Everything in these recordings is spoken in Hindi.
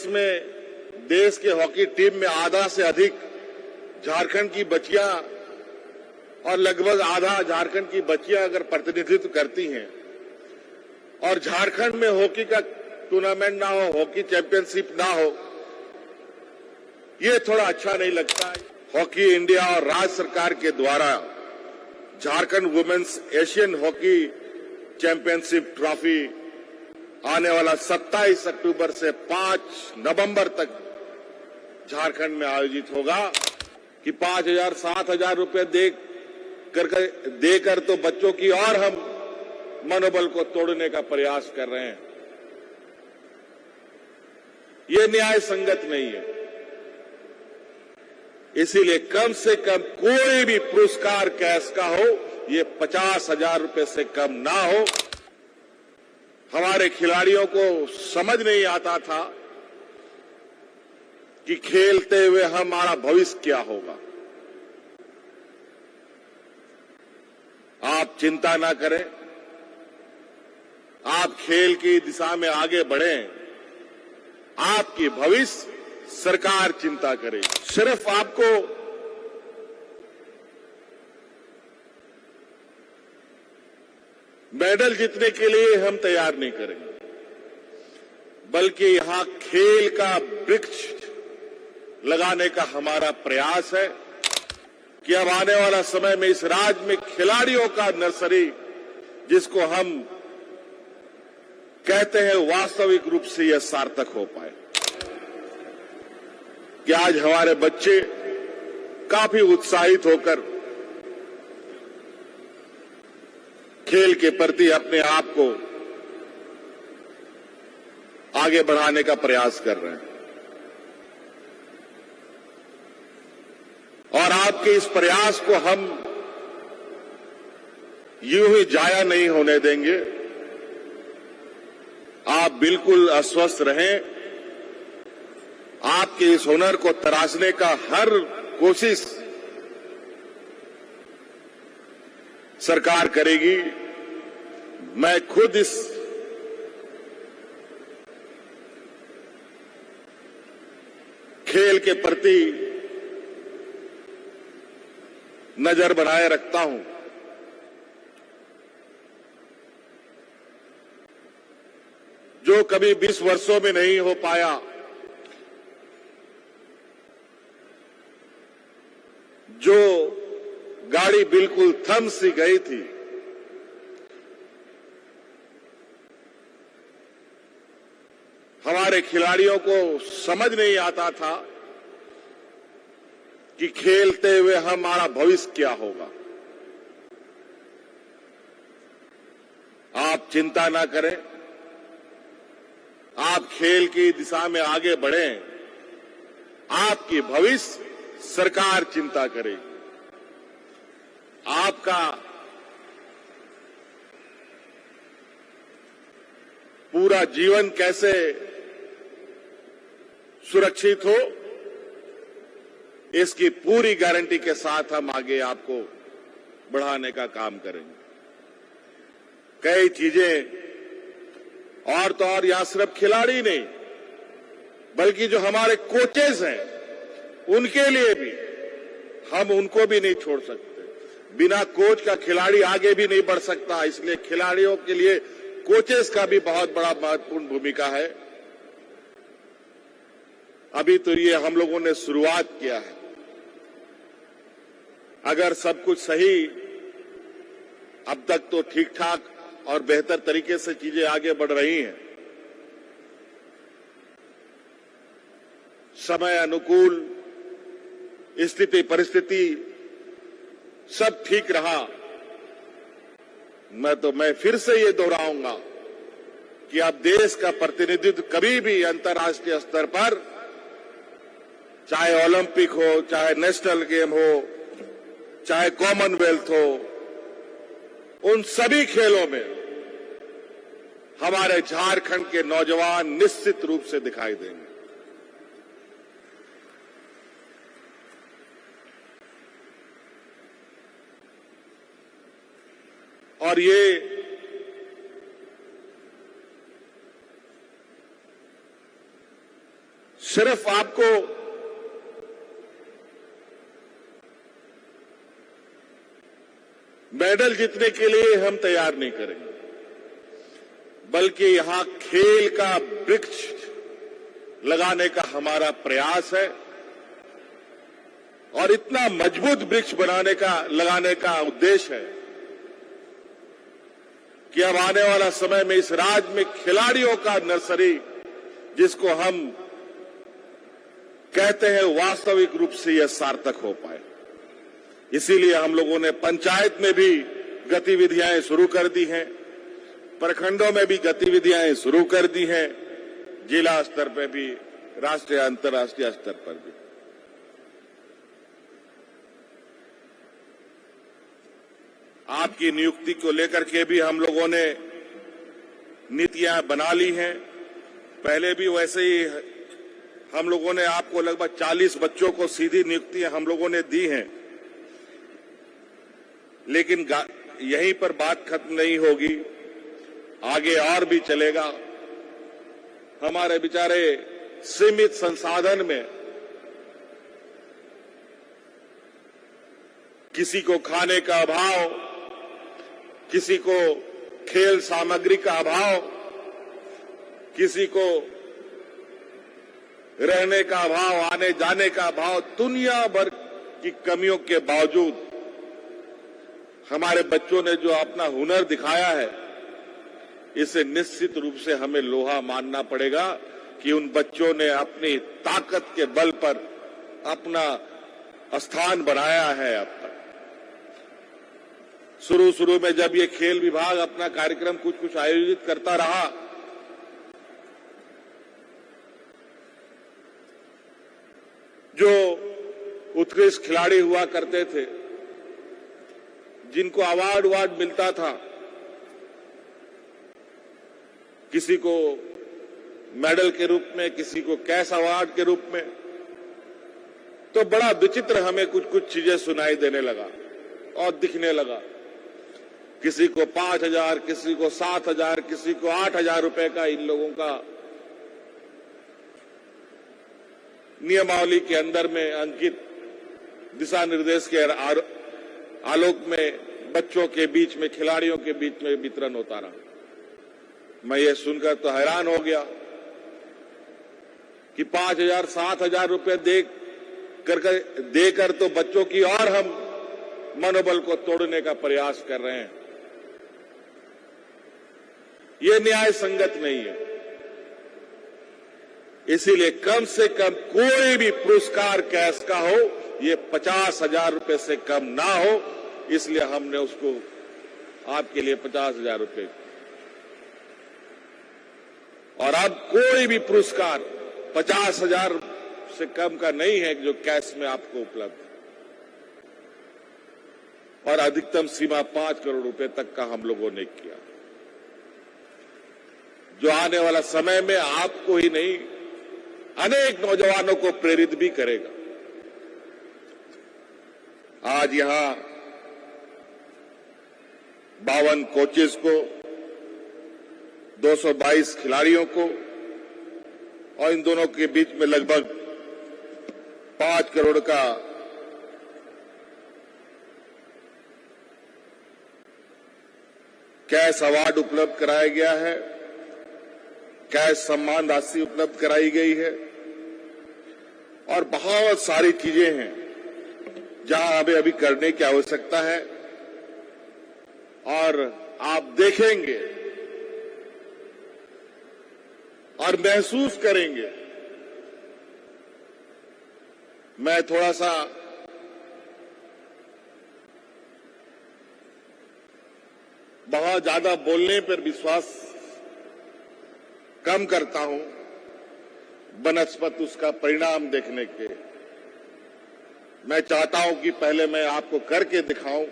देश के हॉकी टीम में आधा से अधिक झारखंड की बच्चियां और लगभग आधा झारखंड की बच्चियां अगर प्रतिनिधित्व करती हैं और झारखंड में हॉकी का टूर्नामेंट ना हो, हॉकी चैंपियनशिप ना हो, ये थोड़ा अच्छा नहीं लगता है। हॉकी इंडिया और राज्य सरकार के द्वारा Jharkhand women's Asian hockey championship trophy आने वाला 27 अक्टूबर से 5 नवंबर तक झारखंड में आयोजित होगा कि 5,000 7,000 रुपए देकर तो बच्चों की और हम मनोबल को तोड़ने का प्रयास कर रहे हैं। ये न्याय संगत नहीं है। इसीलिए कम से कम कोई भी पुरस्कार कैश का हो, ये 50,000 रुपए से कम ना हो। हमारे खिलाड़ियों को समझ नहीं आता था कि खेलते हुए हमारा भविष्य क्या होगा। आप चिंता ना करें, आप खेल की दिशा में आगे बढ़ें, आपकी भविष्य सरकार चिंता करेगी। सिर्फ आपको मेडल जीतने के लिए हम तैयार नहीं करेंगे, बल्कि यहां खेल का वृक्ष लगाने का हमारा प्रयास है कि अब आने वाला समय में इस राज्य में खिलाड़ियों का नर्सरी, जिसको हम कहते हैं, वास्तविक रूप से यह सार्थक हो पाए। कि आज हमारे बच्चे काफी उत्साहित होकर खेल के प्रति अपने आप को आगे बढ़ाने का प्रयास कर रहे हैं और आपके इस प्रयास को हम यूं ही जाया नहीं होने देंगे। आप बिल्कुल अस्वस्थ रहें। आपके इस हुनर को तराशने का हर कोशिश सरकार करेगी। मैं खुद इस खेल के प्रति नजर बनाए रखता हूं। जो कभी 20 वर्षों में नहीं हो पाया, जो गाड़ी बिल्कुल थम सी गई थी, हमारे खिलाड़ियों को समझ नहीं आता था कि खेलते हुए हमारा भविष्य क्या होगा। आप चिंता ना करें, आप खेल की दिशा में आगे बढ़ें, आपकी भविष्य सरकार चिंता करेगी। आपका पूरा जीवन कैसे सुरक्षित हो, इसकी पूरी गारंटी के साथ हम आगे आपको बढ़ाने का काम करेंगे। कई चीजें और तो और यहां सिर्फ खिलाड़ी नहीं, बल्कि जो हमारे कोचेस हैं, उनके लिए भी हम उनको भी नहीं छोड़ सकते। बिना कोच का खिलाड़ी आगे भी नहीं बढ़ सकता। इसलिए खिलाड़ियों के लिए कोचेस का भी बहुत बड़ा महत्वपूर्ण भूमिका है। अभी तो ये हम लोगों ने शुरुआत किया है। अगर सब कुछ सही, अब तक तो ठीक ठाक और बेहतर तरीके से चीजें आगे बढ़ रही हैं। समय अनुकूल स्थिति परिस्थिति सब ठीक रहा। मैं फिर से ये दोहराऊंगा कि अब देश का प्रतिनिधित्व कभी भी अंतर्राष्ट्रीय स्तर पर, चाहे ओलंपिक हो, चाहे नेशनल गेम हो, चाहे कॉमनवेल्थ हो, उन सभी खेलों में हमारे झारखंड के नौजवान निश्चित रूप से दिखाई देंगे। और ये सिर्फ आपको मेडल जीतने के लिए हम तैयार नहीं करेंगे, बल्कि यहां खेल का वृक्ष लगाने का हमारा प्रयास है और इतना मजबूत वृक्ष लगाने का उद्देश्य है कि अब आने वाला समय में इस राज्य में खिलाड़ियों का नर्सरी, जिसको हम कहते हैं, वास्तविक रूप से यह सार्थक हो पाए। इसीलिए हम लोगों ने पंचायत में भी गतिविधियां शुरू कर दी हैं, प्रखंडों में भी गतिविधियां शुरू कर दी हैं, जिला स्तर पर भी, राष्ट्रीय अंतर्राष्ट्रीय स्तर पर भी। आपकी नियुक्ति को लेकर के भी हम लोगों ने नीतियां बना ली हैं। पहले भी वैसे ही हम लोगों ने आपको लगभग 40 बच्चों को सीधी नियुक्तियां हम लोगों ने दी हैं, लेकिन यहीं पर बात खत्म नहीं होगी, आगे और भी चलेगा। हमारे बेचारे सीमित संसाधन में किसी को खाने का अभाव, किसी को खेल सामग्री का अभाव, किसी को रहने का अभाव, आने जाने का अभाव, दुनिया भर की कमियों के बावजूद हमारे बच्चों ने जो अपना हुनर दिखाया है, इसे निश्चित रूप से हमें लोहा मानना पड़ेगा कि उन बच्चों ने अपनी ताकत के बल पर अपना स्थान बनाया है। अब तक शुरू में जब ये खेल विभाग अपना कार्यक्रम कुछ आयोजित करता रहा, जो उत्कृष्ट खिलाड़ी हुआ करते थे, जिनको अवार्ड मिलता था, किसी को मेडल के रूप में, किसी को कैश अवार्ड के रूप में, तो बड़ा विचित्र हमें कुछ चीजें सुनाई देने लगा और दिखने लगा। किसी को 5,000, किसी को 7,000, किसी को 8,000 रुपए का इन लोगों का नियमावली के अंदर में अंकित दिशा निर्देश के आलोक में बच्चों के बीच में, खिलाड़ियों के बीच में वितरण होता रहा। मैं ये सुनकर तो हैरान हो गया कि 5,000, 7,000 रुपए देकर तो बच्चों की और हम मनोबल को तोड़ने का प्रयास कर रहे हैं। ये न्याय संगत नहीं है। इसीलिए कम से कम कोई भी पुरस्कार कैश का हो, ये 50,000 रुपए से कम ना हो, इसलिए हमने उसको आपके लिए 50,000 रुपए। और अब कोई भी पुरस्कार 50,000 से कम का नहीं है जो कैश में आपको उपलब्ध है, और अधिकतम सीमा 5 करोड़ रुपए तक का हम लोगों ने किया, जो आने वाला समय में आपको ही नहीं, अनेक नौजवानों को प्रेरित भी करेगा। आज यहां 52 कोचेस को, 222 खिलाड़ियों को, और इन दोनों के बीच में लगभग 5 करोड़ का कैश अवार्ड उपलब्ध कराया गया है, कैश सम्मान राशि उपलब्ध कराई गई है, और बहुत सारी चीजें हैं जहां हमें अभी करने की आवश्यकता है। और आप देखेंगे और महसूस करेंगे। मैं थोड़ा सा बहुत ज्यादा बोलने पर विश्वास कम करता हूं, बनस्पत उसका परिणाम देखने के। मैं चाहता हूं कि पहले मैं आपको करके दिखाऊं,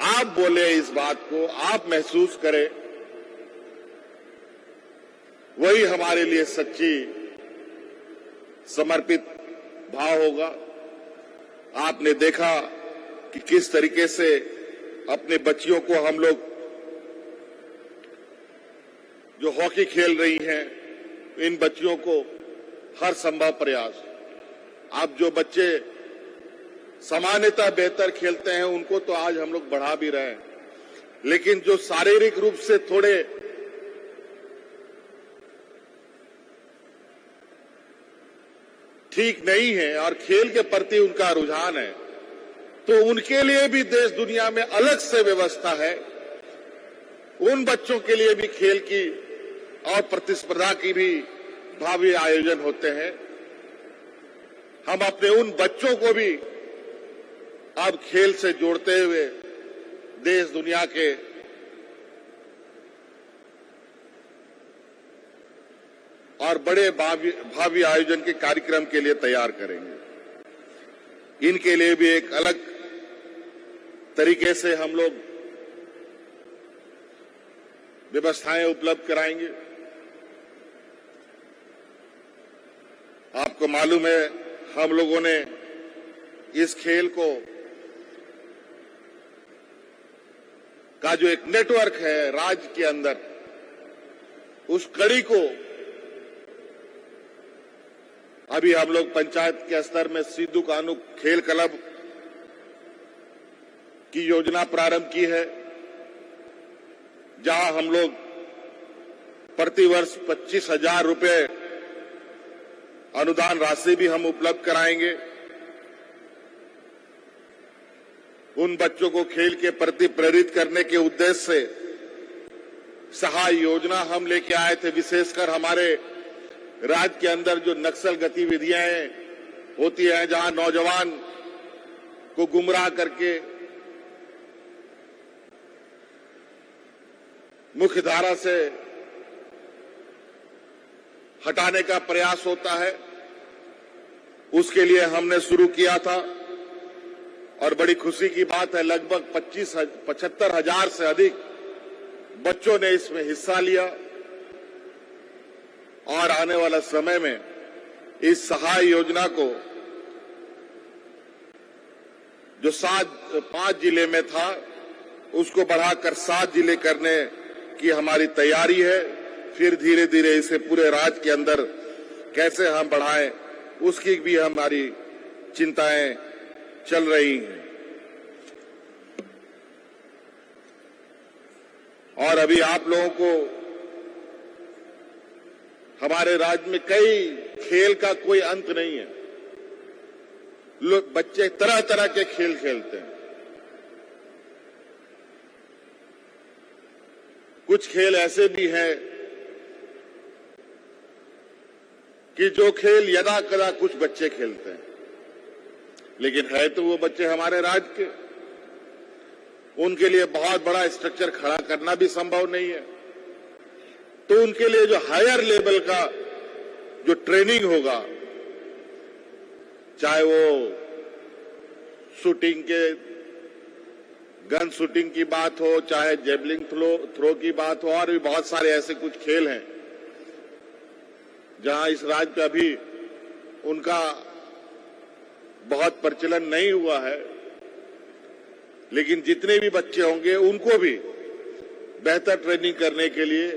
आप बोले इस बात को, आप महसूस करें, वही हमारे लिए सच्ची समर्पित भाव होगा। आपने देखा कि किस तरीके से अपने बच्चियों को हम लोग जो हॉकी खेल रही हैं, इन बच्चियों को हर संभव प्रयास। अब जो बच्चे सामान्यतः बेहतर खेलते हैं उनको तो आज हम लोग बढ़ा भी रहे हैं, लेकिन जो शारीरिक रूप से थोड़े ठीक नहीं है और खेल के प्रति उनका रुझान है, तो उनके लिए भी देश दुनिया में अलग से व्यवस्था है। उन बच्चों के लिए भी खेल की और प्रतिस्पर्धा की भी भावी आयोजन होते हैं। हम अपने उन बच्चों को भी अब खेल से जोड़ते हुए देश दुनिया के और बड़े भावी आयोजन के कार्यक्रम के लिए तैयार करेंगे। इनके लिए भी एक अलग तरीके से हम लोग व्यवस्थाएं उपलब्ध कराएंगे। आपको मालूम है, हम लोगों ने इस खेल का जो एक नेटवर्क है राज्य के अंदर, उस कड़ी को अभी हम लोग पंचायत के स्तर में सिद्धू कान्हू खेल क्लब की योजना प्रारंभ की है, जहां हम लोग प्रतिवर्ष 25,000 रुपए अनुदान राशि भी हम उपलब्ध कराएंगे। उन बच्चों को खेल के प्रति प्रेरित करने के उद्देश्य से सहाय योजना हम लेके आए थे। विशेषकर हमारे राज्य के अंदर जो नक्सल गतिविधियां होती हैं, जहां नौजवान को गुमराह करके मुख्य धारा से हटाने का प्रयास होता है, उसके लिए हमने शुरू किया था। और बड़ी खुशी की बात है, लगभग 75,000 से अधिक बच्चों ने इसमें हिस्सा लिया और आने वाला समय में इस सहाय योजना को जो 5 जिले में था उसको बढ़ाकर 7 जिले करने की हमारी तैयारी है। फिर धीरे धीरे इसे पूरे राज्य के अंदर कैसे हम बढ़ाएं, उसकी भी हमारी चिंताएं चल रही हैं। और अभी आप लोगों को हमारे राज्य में कई खेल का कोई अंत नहीं है। लोग बच्चे तरह तरह के खेल खेलते हैं। कुछ खेल ऐसे भी हैं कि जो खेल यदा कदा कुछ बच्चे खेलते हैं, लेकिन है तो वो बच्चे हमारे राज्य के, उनके लिए बहुत बड़ा स्ट्रक्चर खड़ा करना भी संभव नहीं है। तो उनके लिए जो हायर लेवल का जो ट्रेनिंग होगा, चाहे वो शूटिंग के गन शूटिंग की बात हो, चाहे जेवलिन थ्रो की बात हो, और भी बहुत सारे ऐसे कुछ खेल हैं जहां इस राज्य पे अभी उनका बहुत प्रचलन नहीं हुआ है, लेकिन जितने भी बच्चे होंगे उनको भी बेहतर ट्रेनिंग करने के लिए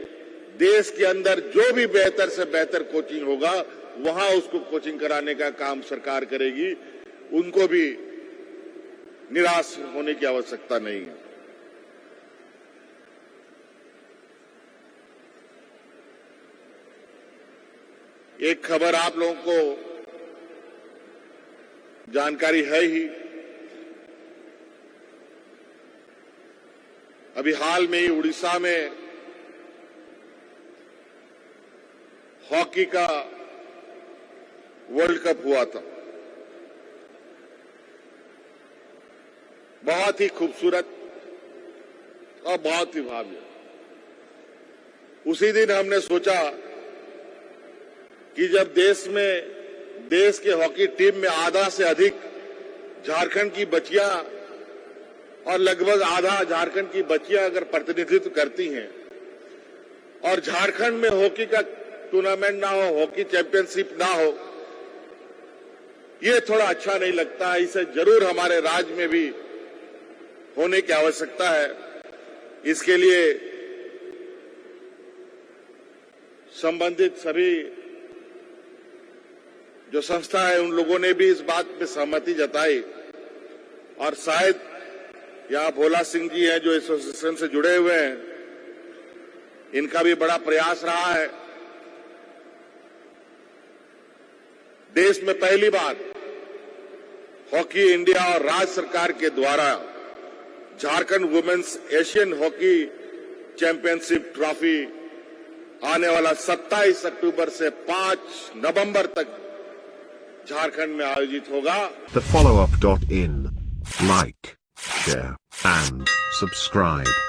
देश के अंदर जो भी बेहतर से बेहतर कोचिंग होगा वहां उसको कोचिंग कराने का काम सरकार करेगी। उनको भी निराश होने की आवश्यकता नहीं है। एक खबर आप लोगों को जानकारी है ही, अभी हाल में ही उड़ीसा में हॉकी का वर्ल्ड कप हुआ था। बहुत ही खूबसूरत और बहुत ही भव्य। उसी दिन हमने सोचा कि जब देश के हॉकी टीम में आधा से अधिक झारखंड की बच्चियां और लगभग आधा झारखंड की बच्चियां अगर प्रतिनिधित्व करती हैं और झारखंड में हॉकी का टूर्नामेंट ना हो, हॉकी चैंपियनशिप ना हो, ये थोड़ा अच्छा नहीं लगता। इसे जरूर हमारे राज्य में भी होने की आवश्यकता है। इसके लिए संबंधित सभी जो संस्था है उन लोगों ने भी इस बात पे सहमति जताई और शायद यहाँ भोला सिंह जी हैं जो एसोसिएशन से जुड़े हुए हैं, इनका भी बड़ा प्रयास रहा है। देश में पहली बार हॉकी इंडिया और राज्य सरकार के द्वारा Jharkhand women's Asian hockey championship trophy आने वाला 27 अक्टूबर से 5 नवंबर तक झारखंड में आयोजित होगा। The follow-up.in. Like, share, and subscribe.